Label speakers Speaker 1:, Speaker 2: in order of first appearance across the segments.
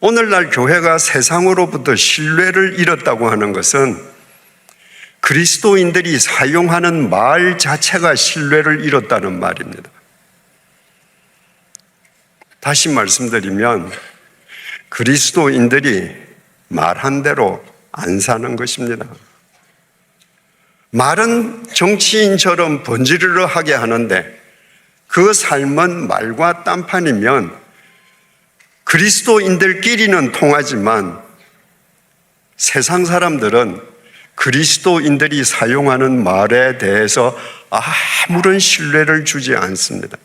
Speaker 1: 오늘날 교회가 세상으로부터 신뢰를 잃었다고 하는 것은 그리스도인들이 사용하는 말 자체가 신뢰를 잃었다는 말입니다. 다시 말씀드리면 그리스도인들이 말한 대로 안 사는 것입니다. 말은 정치인처럼 번지르르 하게 하는데 그 삶은 말과 딴판이면 그리스도인들끼리는 통하지만 세상 사람들은 그리스도인들이 사용하는 말에 대해서 아무런 신뢰를 주지 않습니다.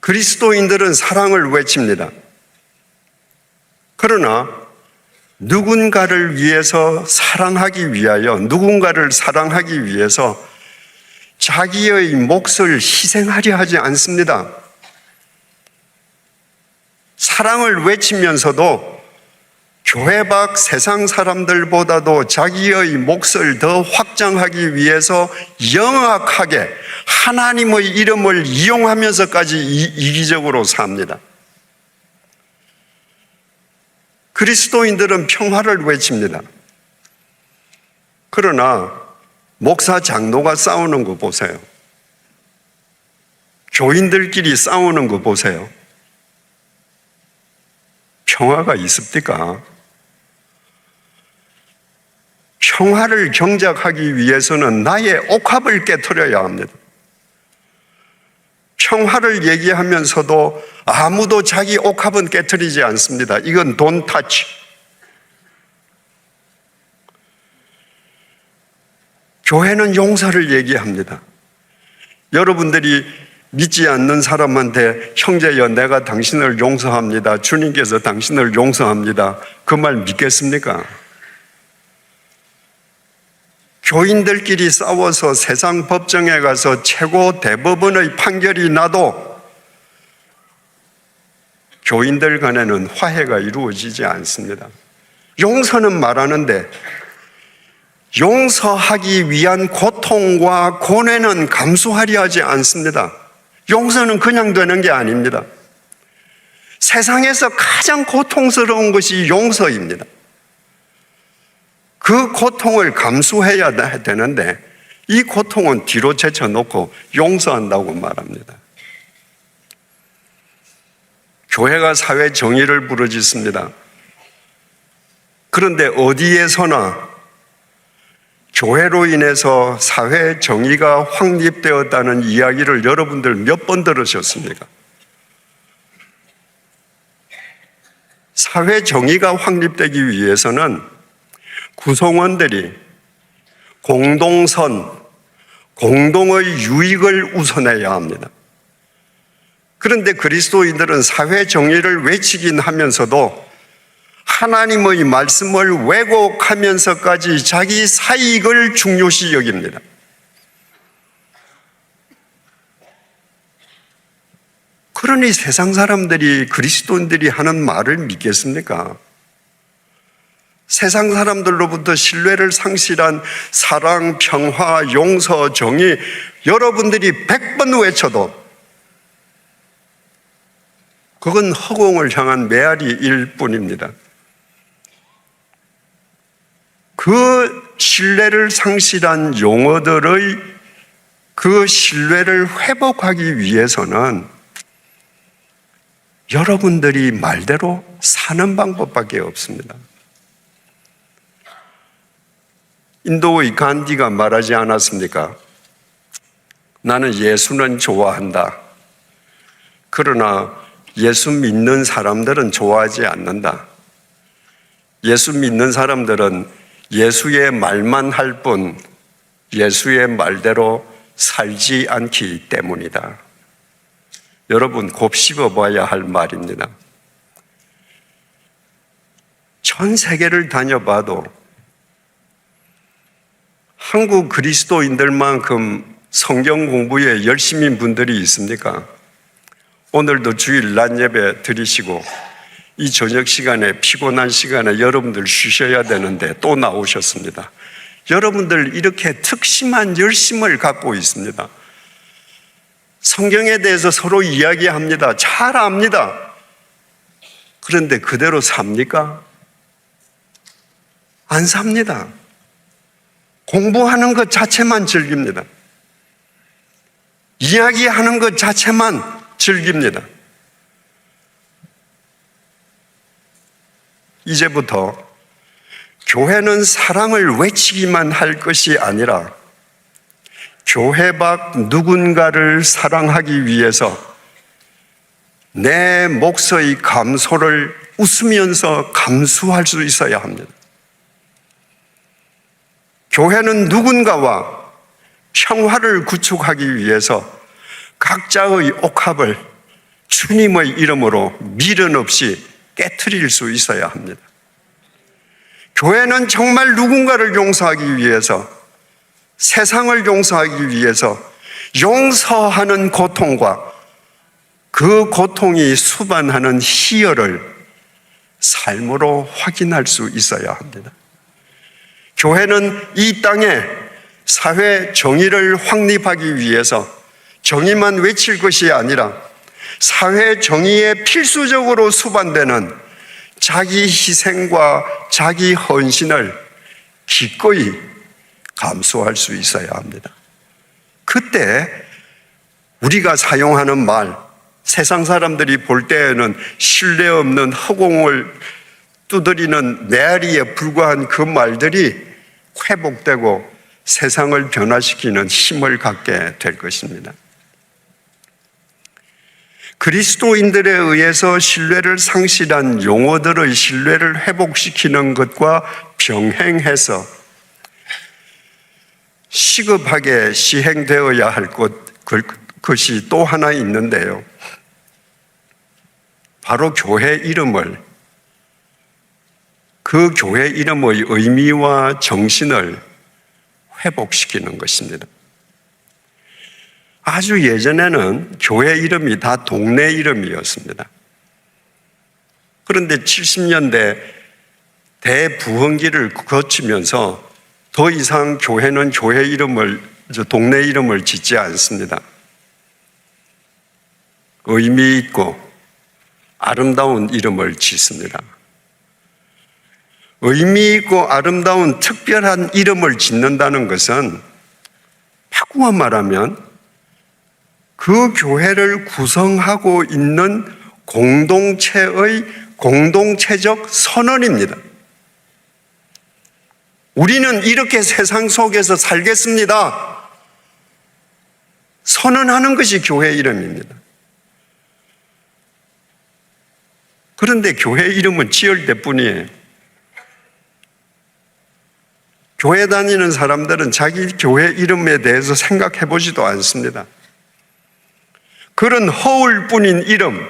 Speaker 1: 그리스도인들은 사랑을 외칩니다. 그러나 누군가를 위해서 사랑하기 위하여, 누군가를 사랑하기 위해서 자기의 몫을 희생하려 하지 않습니다. 사랑을 외치면서도 교회 밖 세상 사람들보다도 자기의 몫을 더 확장하기 위해서 영악하게 하나님의 이름을 이용하면서까지 이기적으로 삽니다. 그리스도인들은 평화를 외칩니다. 그러나 목사 장로가 싸우는 거 보세요. 교인들끼리 싸우는 거 보세요. 평화가 있습니까? 평화를 경작하기 위해서는 나의 옥합을 깨트려야 합니다. 평화를 얘기하면서도 아무도 자기 옥합은 깨트리지 않습니다. 이건 don't touch. 교회는 용서를 얘기합니다. 여러분들이 믿지 않는 사람한테 형제여 내가 당신을 용서합니다. 주님께서 당신을 용서합니다. 그 말 믿겠습니까? 교인들끼리 싸워서 세상 법정에 가서 최고 대법원의 판결이 나도 교인들 간에는 화해가 이루어지지 않습니다. 용서는 말하는데 용서하기 위한 고통과 고뇌는 감수하려 하지 않습니다. 용서는 그냥 되는 게 아닙니다. 세상에서 가장 고통스러운 것이 용서입니다. 그 고통을 감수해야 되는데 이 고통은 뒤로 제쳐놓고 용서한다고 말합니다. 교회가 사회 정의를 부르짖습니다. 그런데 어디에서나 교회로 인해서 사회 정의가 확립되었다는 이야기를 여러분들 몇 번 들으셨습니까? 사회 정의가 확립되기 위해서는 구성원들이 공동선, 공동의 유익을 우선해야 합니다. 그런데 그리스도인들은 사회 정의를 외치긴 하면서도 하나님의 말씀을 왜곡하면서까지 자기 사익을 중요시 여깁니다. 그러니 세상 사람들이 그리스도인들이 하는 말을 믿겠습니까? 세상 사람들로부터 신뢰를 상실한 사랑, 평화, 용서, 정의 여러분들이 100번 외쳐도 그건 허공을 향한 메아리일 뿐입니다. 그 신뢰를 상실한 용어들의 그 신뢰를 회복하기 위해서는 여러분들이 말대로 사는 방법밖에 없습니다. 인도의 간디가 말하지 않았습니까? 나는 예수는 좋아한다. 그러나 예수 믿는 사람들은 좋아하지 않는다. 예수 믿는 사람들은 예수의 말만 할 뿐 예수의 말대로 살지 않기 때문이다. 여러분 곱씹어 봐야 할 말입니다. 전 세계를 다녀봐도 한국 그리스도인들만큼 성경 공부에 열심인 분들이 있습니까? 오늘도 주일 낮 예배 드리시고 이 저녁 시간에 피곤한 시간에 여러분들 쉬셔야 되는데 또 나오셨습니다. 여러분들 이렇게 특심한 열심을 갖고 있습니다. 성경에 대해서 서로 이야기합니다. 잘 압니다. 그런데 그대로 삽니까? 안 삽니다. 공부하는 것 자체만 즐깁니다. 이야기하는 것 자체만 즐깁니다. 이제부터 교회는 사랑을 외치기만 할 것이 아니라 교회 밖 누군가를 사랑하기 위해서 내 몫의 감소를 웃으면서 감수할 수 있어야 합니다. 교회는 누군가와 평화를 구축하기 위해서 각자의 옥합을 주님의 이름으로 미련 없이 깨트릴 수 있어야 합니다. 교회는 정말 누군가를 용서하기 위해서, 세상을 용서하기 위해서 용서하는 고통과 그 고통이 수반하는 희열을 삶으로 확인할 수 있어야 합니다. 교회는 이 땅에 사회 정의를 확립하기 위해서 정의만 외칠 것이 아니라 사회 정의에 필수적으로 수반되는 자기 희생과 자기 헌신을 기꺼이 감수할 수 있어야 합니다. 그때 우리가 사용하는 말, 세상 사람들이 볼 때에는 신뢰 없는 허공을 두드리는 메아리에 불과한 그 말들이 회복되고 세상을 변화시키는 힘을 갖게 될 것입니다. 그리스도인들에 의해서 신뢰를 상실한 용어들의 신뢰를 회복시키는 것과 병행해서 시급하게 시행되어야 할 것이 또 하나 있는데요. 바로 교회 이름을, 그 교회 이름의 의미와 정신을 회복시키는 것입니다. 아주 예전에는 교회 이름이 다 동네 이름이었습니다. 그런데 70년대 대부흥기를 거치면서 더 이상 교회는 교회 이름을, 동네 이름을 짓지 않습니다. 의미 있고 아름다운 이름을 짓습니다. 의미 있고 아름다운 특별한 이름을 짓는다는 것은 바꾸어 말하면 그 교회를 구성하고 있는 공동체의 공동체적 선언입니다. 우리는 이렇게 세상 속에서 살겠습니다. 선언하는 것이 교회 이름입니다. 그런데 교회 이름은 지을 때뿐이에요. 교회 다니는 사람들은 자기 교회 이름에 대해서 생각해 보지도 않습니다. 그런 허울뿐인 이름,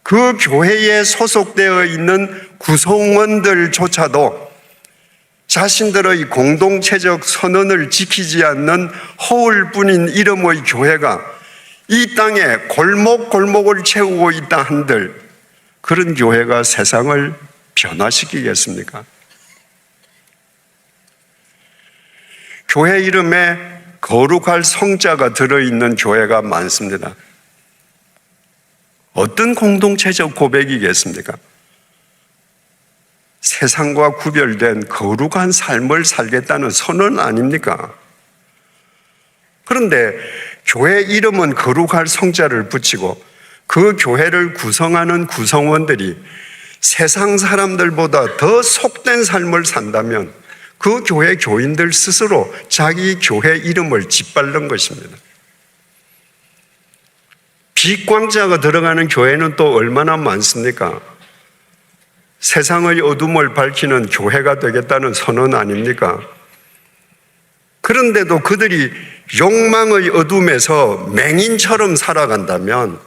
Speaker 1: 그 교회에 소속되어 있는 구성원들조차도 자신들의 공동체적 선언을 지키지 않는 허울뿐인 이름의 교회가 이 땅에 골목골목을 채우고 있다 한들 그런 교회가 세상을 변화시키겠습니까? 교회 이름에 거룩할 성자가 들어있는 교회가 많습니다. 어떤 공동체적 고백이겠습니까? 세상과 구별된 거룩한 삶을 살겠다는 선언 아닙니까? 그런데 교회 이름은 거룩할 성자를 붙이고 그 교회를 구성하는 구성원들이 세상 사람들보다 더 속된 삶을 산다면 그 교회 교인들 스스로 자기 교회 이름을 짓밟는 것입니다. 빛광자가 들어가는 교회는 또 얼마나 많습니까? 세상의 어둠을 밝히는 교회가 되겠다는 선언 아닙니까? 그런데도 그들이 욕망의 어둠에서 맹인처럼 살아간다면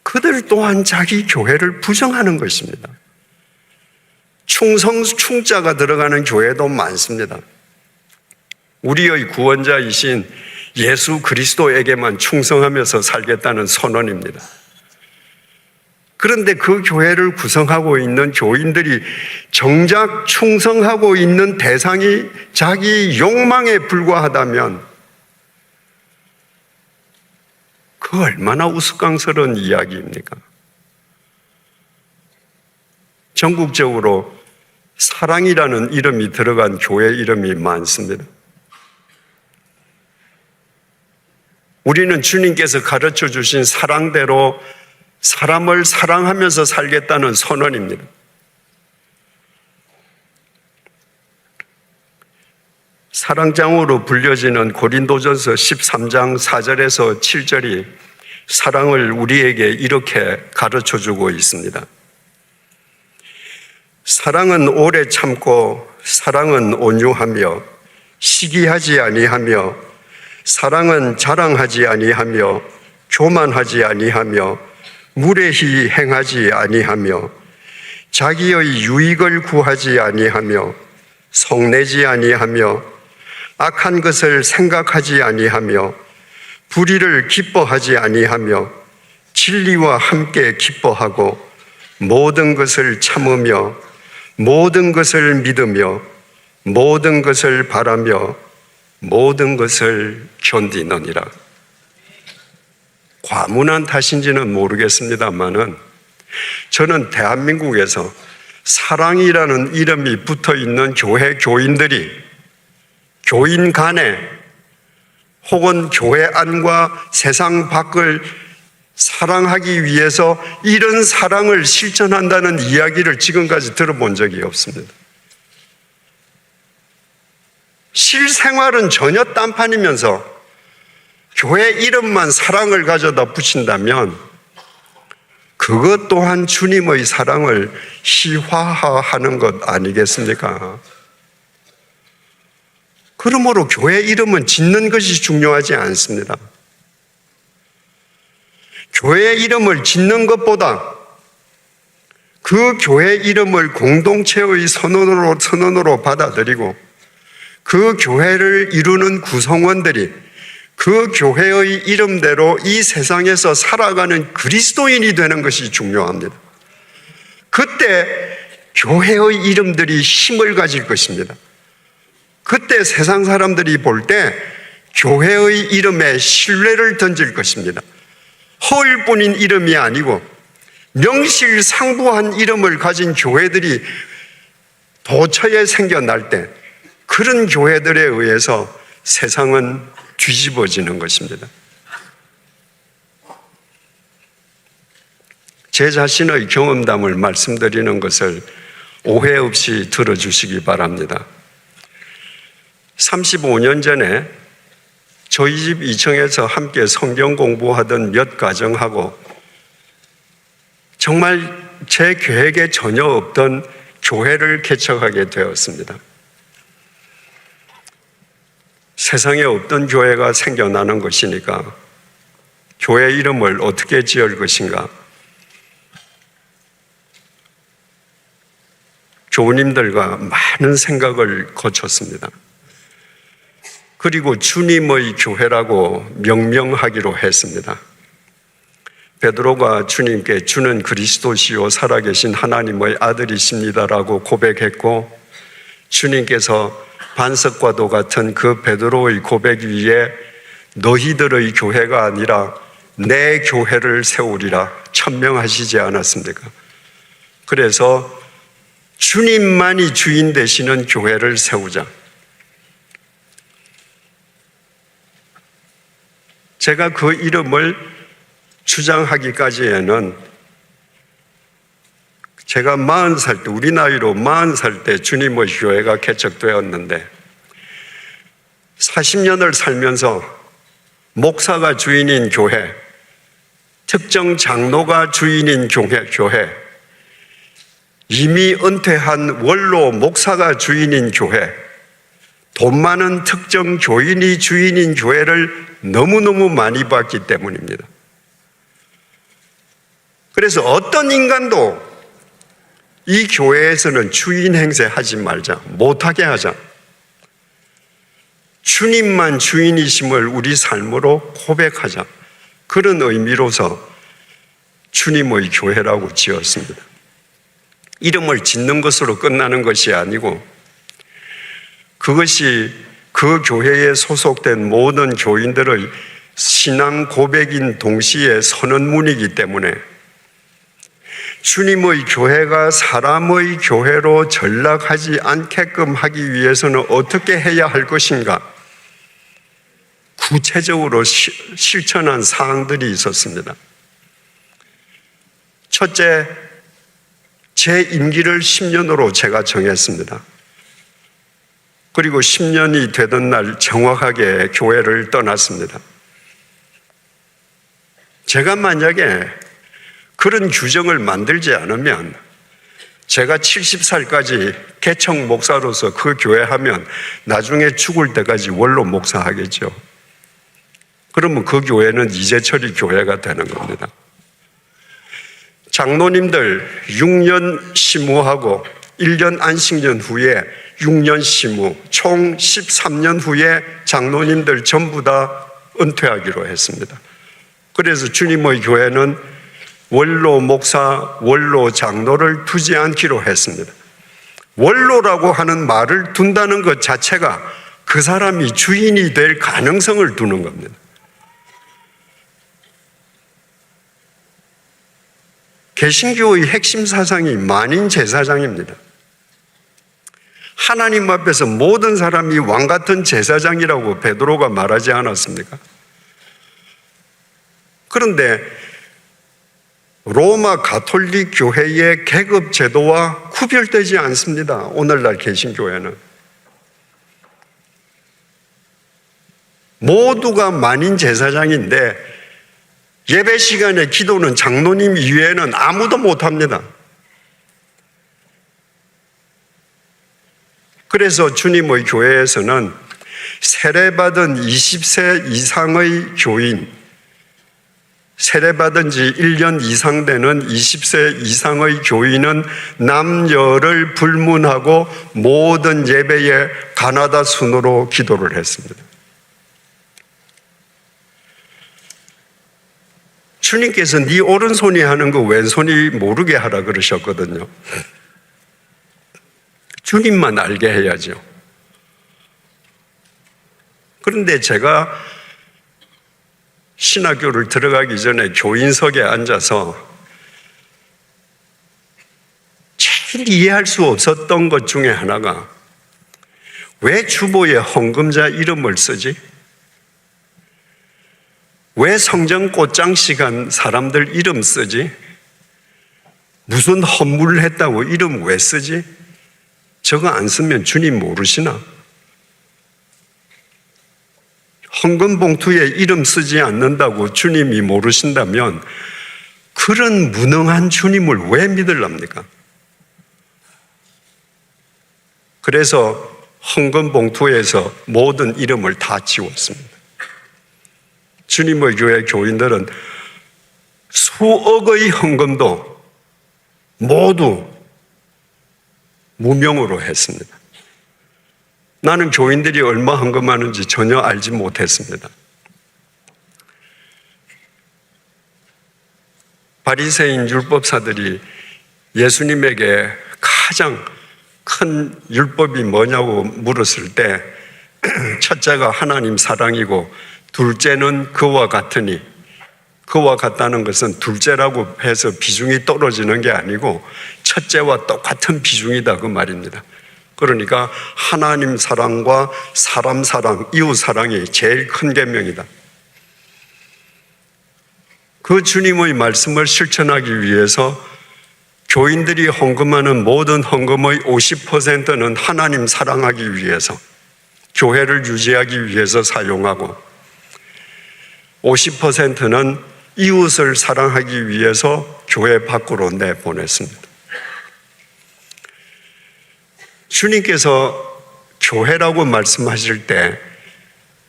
Speaker 1: 그들 또한 자기 교회를 부정하는 것입니다. 충자가 들어가는 교회도 많습니다. 우리의 구원자이신 예수 그리스도에게만 충성하면서 살겠다는 선언입니다. 그런데 그 교회를 구성하고 있는 교인들이 정작 충성하고 있는 대상이 자기 욕망에 불과하다면 그 얼마나 우스꽝스러운 이야기입니까? 전국적으로 사랑이라는 이름이 들어간 교회 이름이 많습니다. 우리는 주님께서 가르쳐 주신 사랑대로 사람을 사랑하면서 살겠다는 선언입니다. 사랑장으로 불려지는 고린도전서 13장 4절에서 7절이 사랑을 우리에게 이렇게 가르쳐 주고 있습니다. 사랑은 오래 참고 사랑은 온유하며 시기하지 아니하며 사랑은 자랑하지 아니하며 교만하지 아니하며 무례히 행하지 아니하며 자기의 유익을 구하지 아니하며 성내지 아니하며 악한 것을 생각하지 아니하며 불의를 기뻐하지 아니하며 진리와 함께 기뻐하고 모든 것을 참으며 모든 것을 믿으며 모든 것을 바라며 모든 것을 견디느니라. 과문한 탓인지는 모르겠습니다만은 저는 대한민국에서 사랑이라는 이름이 붙어 있는 교회 교인들이 교인 간에 혹은 교회 안과 세상 밖을 사랑하기 위해서 이런 사랑을 실천한다는 이야기를 지금까지 들어본 적이 없습니다. 실생활은 전혀 딴판이면서 교회 이름만 사랑을 가져다 붙인다면 그것 또한 주님의 사랑을 희화화하는 것 아니겠습니까? 그러므로 교회 이름은 짓는 것이 중요하지 않습니다. 교회 이름을 짓는 것보다 그 교회 이름을 공동체의 선언으로 받아들이고 그 교회를 이루는 구성원들이 그 교회의 이름대로 이 세상에서 살아가는 그리스도인이 되는 것이 중요합니다. 그때 교회의 이름들이 힘을 가질 것입니다. 그때 세상 사람들이 볼 때 교회의 이름에 신뢰를 던질 것입니다. 허울뿐인 이름이 아니고 명실상부한 이름을 가진 교회들이 도처에 생겨날 때 그런 교회들에 의해서 세상은 뒤집어지는 것입니다. 제 자신의 경험담을 말씀드리는 것을 오해 없이 들어주시기 바랍니다. 35년 전에 저희 집 2층에서 함께 성경 공부하던 몇 가정하고 정말 제 계획에 전혀 없던 교회를 개척하게 되었습니다. 세상에 없던 교회가 생겨나는 것이니까 교회 이름을 어떻게 지을 것인가? 교우님들과 많은 생각을 거쳤습니다. 그리고 주님의 교회라고 명명하기로 했습니다. 베드로가 주님께 주는 그리스도시요 살아계신 하나님의 아들이십니다라고 고백했고 주님께서 반석과도 같은 그 베드로의 고백 위에 너희들의 교회가 아니라 내 교회를 세우리라 천명하시지 않았습니까? 그래서 주님만이 주인 되시는 교회를 세우자. 제가 그 이름을 주장하기까지에는 제가 40살 때, 우리 나이로 40살 때 주님의 교회가 개척되었는데 40년을 살면서 목사가 주인인 교회, 특정 장로가 주인인 교회, 이미 은퇴한 원로 목사가 주인인 교회, 돈 많은 특정 교인이 주인인 교회를 너무너무 많이 봤기 때문입니다. 그래서 어떤 인간도 이 교회에서는 주인 행세 하지 말자, 못하게 하자. 주님만 주인이심을 우리 삶으로 고백하자. 그런 의미로서 주님의 교회라고 지었습니다. 이름을 짓는 것으로 끝나는 것이 아니고 그것이 그 교회에 소속된 모든 교인들의 신앙 고백인 동시에 선언문이기 때문에 주님의 교회가 사람의 교회로 전락하지 않게끔 하기 위해서는 어떻게 해야 할 것인가? 구체적으로 실천한 사항들이 있었습니다. 첫째, 제 임기를 10년으로 제가 정했습니다. 그리고 10년이 되던 날 정확하게 교회를 떠났습니다. 제가 만약에 그런 규정을 만들지 않으면 제가 70살까지 개척 목사로서 그 교회 하면 나중에 죽을 때까지 원로 목사하겠죠. 그러면 그 교회는 이재철이 교회가 되는 겁니다. 장로님들 6년 심우하고 1년 안식년 후에 6년 심우, 총 13년 후에 장로님들 전부 다 은퇴하기로 했습니다. 그래서 주님의 교회는 원로 목사, 원로 장로를 두지 않기로 했습니다. 원로라고 하는 말을 둔다는 것 자체가 그 사람이 주인이 될 가능성을 두는 겁니다. 개신교의 핵심 사상이 만인 제사장입니다. 하나님 앞에서 모든 사람이 왕 같은 제사장이라고 베드로가 말하지 않았습니까? 그런데 로마 가톨릭 교회의 계급 제도와 구별되지 않습니다. 오늘날 개신교회는 모두가 만인 제사장인데 예배 시간에 기도는 장로님 이외에는 아무도 못합니다. 그래서 주님의 교회에서는 세례받은 20세 이상의 교인, 세례받은 지 1년 이상 되는 20세 이상의 교인은 남녀를 불문하고 모든 예배에 가나다 순으로 기도를 했습니다. 주님께서 네 오른손이 하는 거 왼손이 모르게 하라 그러셨거든요. 주님만 알게 해야죠. 그런데 제가 신학교를 들어가기 전에 교인석에 앉아서 제일 이해할 수 없었던 것 중에 하나가 왜 주보에 헌금자 이름을 쓰지? 왜 성전 꽃장 시간 사람들 이름 쓰지? 무슨 헌물을 했다고 이름 왜 쓰지? 저거 안 쓰면 주님 모르시나? 헌금 봉투에 이름 쓰지 않는다고 주님이 모르신다면 그런 무능한 주님을 왜 믿으랍니까? 그래서 헌금 봉투에서 모든 이름을 다 지웠습니다. 주님의 교회 교인들은 수억의 헌금도 모두 무명으로 했습니다. 나는 교인들이 얼마 헌금하는지 전혀 알지 못했습니다. 바리새인 율법사들이 예수님에게 가장 큰 율법이 뭐냐고 물었을 때 첫째가 하나님 사랑이고 둘째는 그와 같으니, 그와 같다는 것은 둘째라고 해서 비중이 떨어지는 게 아니고 첫째와 똑같은 비중이다 그 말입니다. 그러니까 하나님 사랑과 사람 사랑, 이웃 사랑이 제일 큰 계명이다. 그 주님의 말씀을 실천하기 위해서 교인들이 헌금하는 모든 헌금의 50%는 하나님 사랑하기 위해서, 교회를 유지하기 위해서 사용하고 50%는 이웃을 사랑하기 위해서 교회 밖으로 내보냈습니다. 주님께서 교회라고 말씀하실 때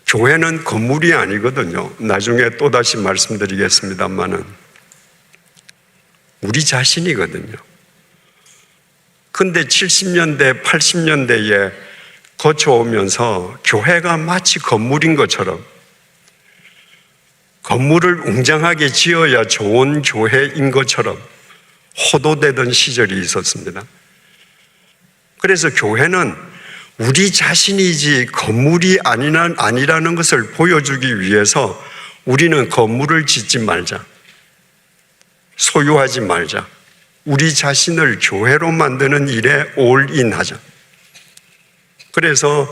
Speaker 1: 교회는 건물이 아니거든요. 나중에 또다시 말씀드리겠습니다만은 우리 자신이거든요. 근데 70년대, 80년대에 거쳐오면서 교회가 마치 건물인 것처럼 건물을 웅장하게 지어야 좋은 교회인 것처럼 호도되던 시절이 있었습니다. 그래서 교회는 우리 자신이지 건물이 아니라는 것을 보여주기 위해서 우리는 건물을 짓지 말자, 소유하지 말자, 우리 자신을 교회로 만드는 일에 올인하자. 그래서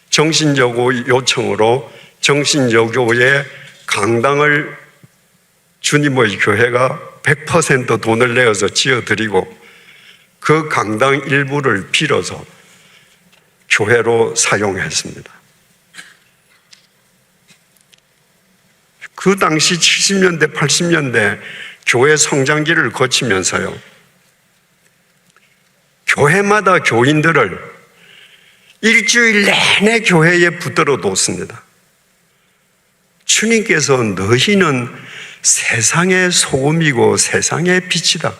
Speaker 1: 정신여고 요청으로 정신여고의 강당을 주님의 교회가 100% 돈을 내어서 지어드리고 그 강당 일부를 빌어서 교회로 사용했습니다. 그 당시 70년대, 80년대 교회 성장기를 거치면서요, 교회마다 교인들을 일주일 내내 교회에 붙들어 뒀습니다. 주님께서 너희는 세상의 소금이고 세상의 빛이다.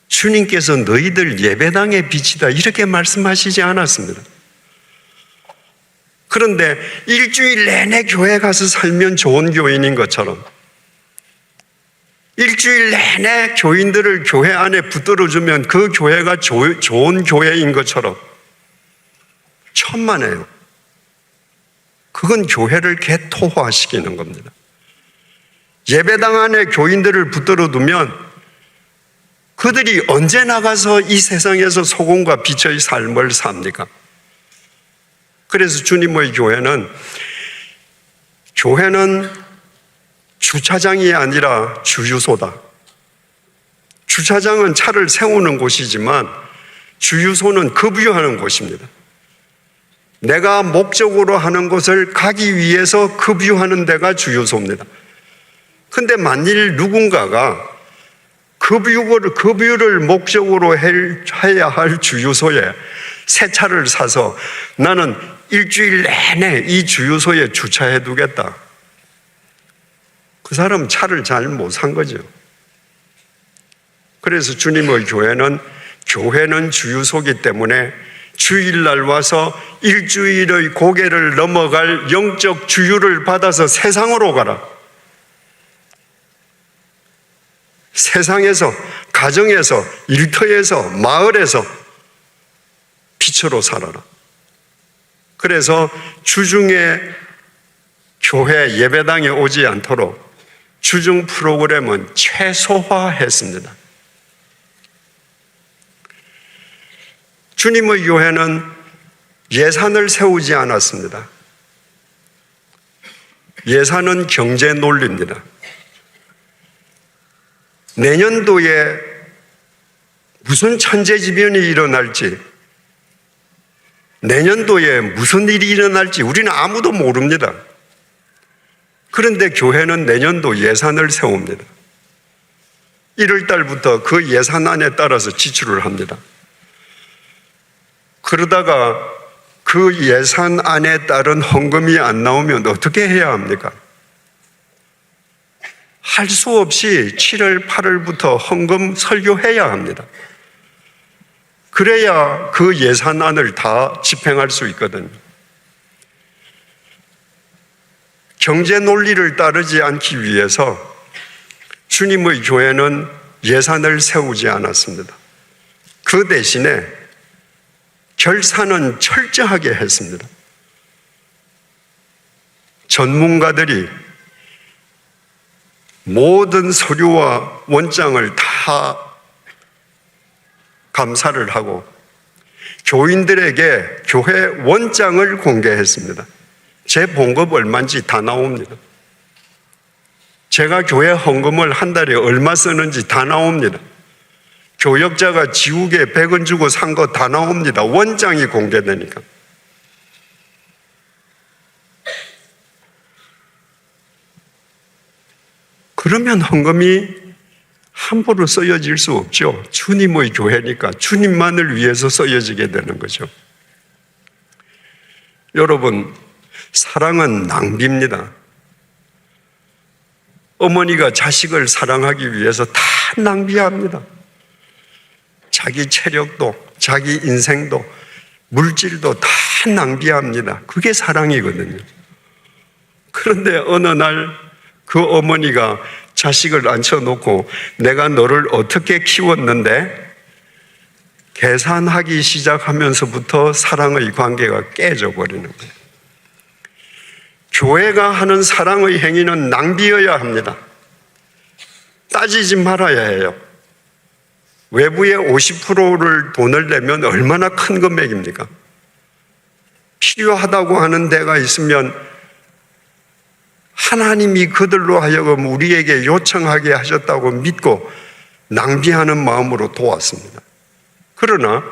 Speaker 1: 주님께서 너희들 예배당의 빛이다. 이렇게 말씀하시지 않았습니다. 그런데 일주일 내내 교회 가서 살면 좋은 교인인 것처럼, 일주일 내내 교인들을 교회 안에 붙들어주면 그 교회가 좋은 교회인 것처럼 천만에요. 그건 교회를 개토화시키는 겁니다. 예배당 안에 교인들을 붙들어두면 그들이 언제 나가서 이 세상에서 소금과 빛의 삶을 삽니까? 그래서 주님의 교회는 주차장이 아니라 주유소다. 주차장은 차를 세우는 곳이지만 주유소는 급유하는 곳입니다. 내가 목적으로 하는 것을 가기 위해서 급유하는 데가 주유소입니다. 근데 만일 누군가가 급유를 목적으로 해야 할 주유소에 새 차를 사서 나는 일주일 내내 이 주유소에 주차해 두겠다. 그 사람 차를 잘 못 산 거죠. 그래서 주님의 교회는 주유소이기 때문에 주일날 와서 일주일의 고개를 넘어갈 영적 주유를 받아서 세상으로 가라. 세상에서, 가정에서, 일터에서, 마을에서 빛으로 살아라. 그래서 주중에 교회 예배당에 오지 않도록 주중 프로그램은 최소화했습니다. 주님의 교회는 예산을 세우지 않았습니다. 예산은 경제 논리입니다. 내년도에 무슨 천재지변이 일어날지, 내년도에 무슨 일이 일어날지 우리는 아무도 모릅니다. 그런데 교회는 내년도 예산을 세웁니다. 1월 달부터 그 예산안에 따라서 지출을 합니다. 그러다가 그 예산안에 따른 헌금이 안 나오면 어떻게 해야 합니까? 할 수 없이 7월, 8월부터 헌금 설교해야 합니다. 그래야 그 예산안을 다 집행할 수 있거든요. 경제 논리를 따르지 않기 위해서 주님의 교회는 예산을 세우지 않았습니다. 그 대신에 결산은 철저하게 했습니다. 전문가들이 모든 서류와 원장을 다 감사를 하고 교인들에게 교회 원장을 공개했습니다. 제 봉급 얼마인지 다 나옵니다. 제가 교회 헌금을 한 달에 얼마 쓰는지 다 나옵니다. 교역자가 지우개 100원 주고 산 거 다 나옵니다. 원장이 공개되니까. 그러면 헌금이 함부로 쓰여질 수 없죠. 주님의 교회니까 주님만을 위해서 쓰여지게 되는 거죠. 여러분, 사랑은 낭비입니다. 어머니가 자식을 사랑하기 위해서 다 낭비합니다. 자기 체력도, 자기 인생도, 물질도 다 낭비합니다. 그게 사랑이거든요. 그런데 어느 날 그 어머니가 자식을 앉혀놓고 내가 너를 어떻게 키웠는데 계산하기 시작하면서부터 사랑의 관계가 깨져버리는 거예요. 교회가 하는 사랑의 행위는 낭비여야 합니다. 따지지 말아야 해요. 외부에 50%를 돈을 내면 얼마나 큰 금액입니까? 필요하다고 하는 데가 있으면 하나님이 그들로 하여금 우리에게 요청하게 하셨다고 믿고 낭비하는 마음으로 도왔습니다. 그러나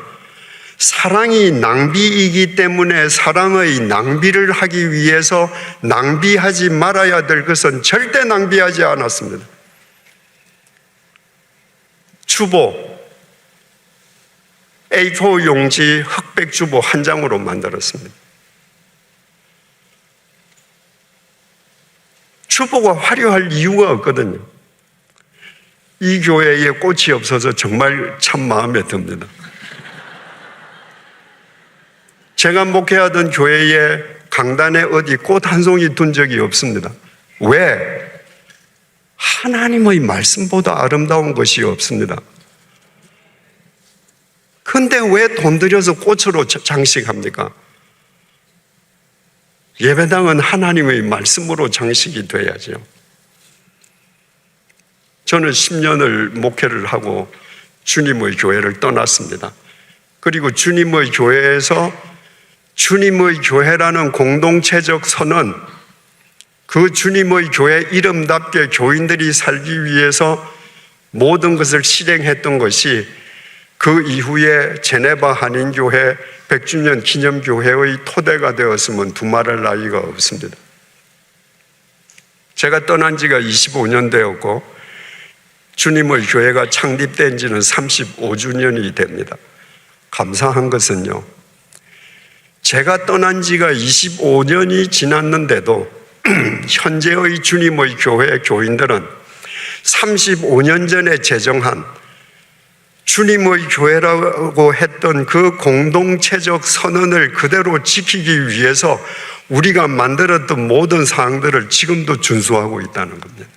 Speaker 1: 사랑이 낭비이기 때문에 사랑의 낭비를 하기 위해서 낭비하지 말아야 될 것은 절대 낭비하지 않았습니다. 주보, A4 용지 흑백 주보 한 장으로 만들었습니다. 주보가 화려할 이유가 없거든요. 이 교회에 꽃이 없어서 정말 참 마음에 듭니다. 제가 목회하던 교회에 강단에 어디 꽃 한 송이 둔 적이 없습니다. 왜? 하나님의 말씀보다 아름다운 것이 없습니다. 근데 왜 돈 들여서 꽃으로 장식합니까? 예배당은 하나님의 말씀으로 장식이 돼야죠. 저는 10년을 목회를 하고 주님의 교회를 떠났습니다. 그리고 주님의 교회에서 주님의 교회라는 공동체적 선언, 그 주님의 교회 이름답게 교인들이 살기 위해서 모든 것을 실행했던 것이 그 이후에 제네바 한인교회 100주년 기념교회의 토대가 되었으면 두말할 나위가 없습니다. 제가 떠난 지가 25년 되었고 주님의 교회가 창립된 지는 35주년이 됩니다. 감사한 것은요, 제가 떠난 지가 25년이 지났는데도 현재의 주님의 교회 교인들은 35년 전에 제정한 주님의 교회라고 했던 그 공동체적 선언을 그대로 지키기 위해서 우리가 만들었던 모든 사항들을 지금도 준수하고 있다는 겁니다.